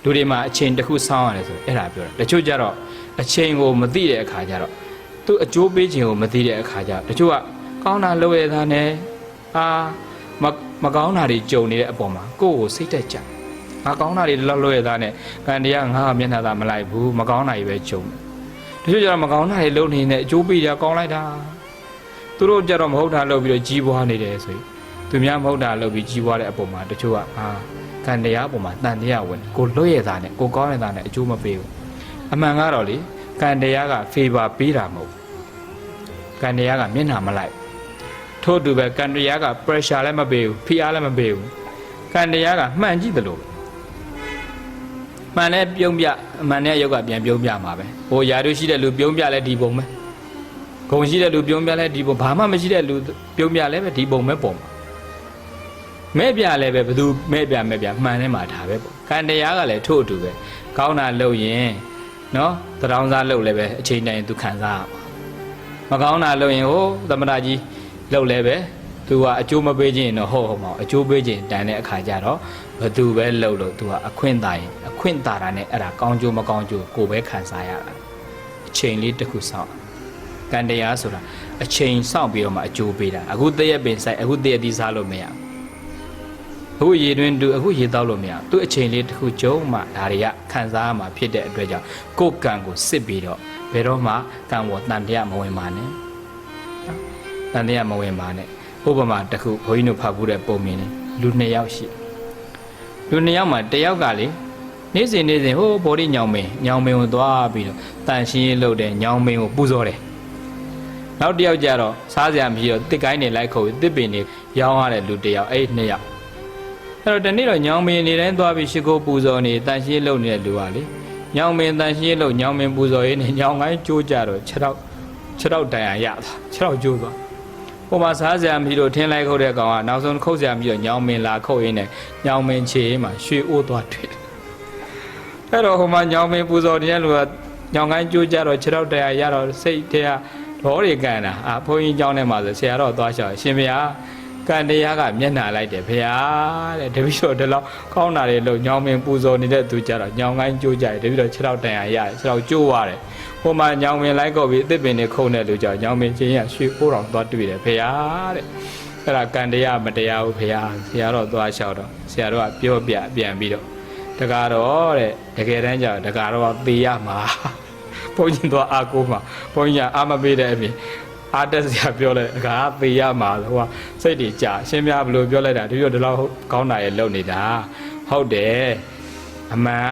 လူတွေမှာအချိန်တစ်ခုစောင်းရတယ်ဆိုအဲ့ဒါပြောတာတချို့ကြတော့အချိန်ကိုမသိတဲ့အခါကျတော့သူအကျိုးပေးခြင်းကိုမသိတဲ့အခါကျတချို့ကကောင်းတာလုပ်ရတာနဲ့မကောင်းတာတွေကြုံနေတဲ့အပေါ်မှာကိုယ့်ကိုစိတ်တက်ကြငါကောင်းတာတွေလောက်လုပ်ရတာနဲ့ကံတရားငါမျက်နှာသာမလိုက်ဘူးမကောင်းတာတွေပဲကြုံတချို့ကြတော့မကောင်းတာတွေလုပ်နေတဲ့အကျိုးပေးကြကောင်းလိုက်တာသူတို့ကြတော့မဟုတ်တာလုပ်ပြီးတော့ကြီးပွားနေတယ်ဆိုရင်သူများမဟုတ်တာလုပ်ပြီးကြီးပွားတဲ့အပေါ်မှာတချို့ကကံတရားအပေါ်မှာတန်တရားဝင်ကိုလွတ်ရတာနဲ့ကိုကောင်းရတာနဲ့အကျိုးမပေးဘူးအမှန်ကတော့လေကံတရားက favor ပေးတာမဟုတ်ကံတရားကမျက်နှာမလိုက်ထို့တူပဲကံတရားက pressure လည်းမပေးဘူးဖိအားလည်းမပေးဘူးကံတရားကမှန်ကြည့်တယ်လို့မှန်နဲ့ပြုံးပြအမှန်နဲ့ရုပ်ကပြန်ပြုံးပြမှာပဲဟိုယာတို့ရှိတဲ့လူပြုံးပြလဲဒီပုံပဲဂုံရှိတဲ့လူပြုံးပြလဲဒီပုံဘာမှမရှိတဲ့လူပြုံးပြလဲပဲဒီပုံပဲပုံမှာမဲ့ပြလဲပဲဘသူမဲ့ပြမှန်နေမှာဒါပဲပေါ့ကံတရားကလည်းထို့အတူပဲကောင်းတာလုပ်ရင်နော်တရောင်းစားလုပ်လဲပဲအချိန်တိုင်းသူခံစားရမှာမကောင်းတာလုပ်ရင်ဟိုသမဏကြီးလုပ်လဲပဲသူကအကျိုးမပေးခြင်းတော့ဟုတ်မှာအကျိုးပေးခြင်းတန်တဲ့အခါကျတော့ဘသူပဲလုပ်လို့သူကအခွင့်တာရင်အခွင့်တာတာနဲ့အဲ့ဒါကောင်းကျိုးမကောင်းကျိုးကိုပဲခံစားရတာအချိန်လေးတစ်ခုစောင့်ကံတရားဆိုတာအချိန်စောင့်ပြီးတော့မှအကျိုးပေးတာအခုတည့်ရပင်ဆိုင်အခုတည့်ရသီးစားလို့မရအခုရေတွင်တူအခုရေတောက်လို့မရသူ့အချိန်လေးတစ်ခုကျုံမှဒါတွေကခံစားရမှာဖြစ်တဲ့အတွက်ကြောင့်ကိုယ်ကံကိုစစ်ပြီးတော့ဘယ်တော့မှကံပေါ်တန်တရားမဝင်ပါနဲ့တန်တရားမဝင်ပါနဲ့ဥပမာတစ်ခုဘုန်းကြီးတို့ဖတ်ဘူးတဲ့ပုံမြင်နေလူ2ယောက်ရှိလူ2ယောက်မှာတစ်ယောက်ကလေနေ့စဉ်ဟိုဘော်ဒီညောင်မင်းကိုသွားပြီးတော့တန်ရှင်းရေးလုပ်တယ်ညောင်မင်းကိုပူဇော်တယ်နောက်တစ်ယောက်ကျတော့စားစရာမရှိတော့တစ်ကိုင်းနေလိုက်ခုတ်တစ်ပင်နေရောင်းရတဲ့လူတစ်ယောက်အဲ့2ယောက်အဲ့တော့ဒီနေ့တော့ညောင်မင်းနေတိုင်းသွားပြီးရှိခိုးပူဇော်နေတန်ရှင်းလုပ်နေတဲ့လူကလေညောင်မင်းတန်ရှင်းလုပ်ညောင်မင်းပူဇော်ရေးနေညောင်ကိုင်းကျိုးကြတော့6တော့တန်ရရတာ6တော့ကျိုးသွားဟိုမှာစားစရာမရှိလို့ထင်းလိုက်ခုတ်တဲ့ကောင်ကနောက်ဆုံးခုတ်စရာမရှိတော့ညောင်မင်းလာခုတ်ရင်းနဲ့ညောင်မင်းခြေရင်းမှာရွှေအိုးသွားတွေ့အဲ့တော့ဟိုမှာညောင်မင်းပူဇော်နေတဲ့လူကညောင်ကိုင်းကျိုးကြတော့6တော့တန်ရရတော့စိတ်ထဲကဒေါ်တွေကန်တာဘုန်းကြီးเจ้าနဲ့မှာဆိုဆရာတော်သွားလျှောက်ရှင်ဘုရားကံတရားကမျက်နှာလိုက်တယ်ဘုရားတဲ့တပည့်တော်ဒီလောက်ကောင်းတာတွေလို့ညောင်မင်းပူဇော်နေတဲ့သူကြတော့ညောင်ကိုင်းကျိုးကြတယ်တပည့်တော်6တော့တန်ရရတယ်6တော့ကျိုးသွားတယ်ဟိုမှာညောင်မင်းလိုက်ကောက်ပြီးအသစ်ပင်တွေခုံတဲ့လူကြောင့်ညောင်မင်းချင်းရရွှေပိုးတော်သွားတွေ့တယ်ဘုရားတဲ့အဲ့ဒါကံတရားမတရားဘူးဘုရားဆရာတော်သွားလျှောက်တော့ဆရာတော်ကပြောပြပြန်ပြီးတော့တကားတော့တဲ့တကယ်တမ်းကျတော့တကားတော့သေရမှာဘုန်းကြီးသွားအာကိုမှာဘုန်းကြီးကအာမပေးတဲ့အပြင်အာတက်စရာပြောလိုက်တကားသေရမှာဟိုကစိတ်တွေကြာအရှင်းပြဘလို့ပြောလိုက်တာဒီလိုဒီလောက်ကောင်းတာရဲ့လုံနေတာဟုတ်တယ်အမှန်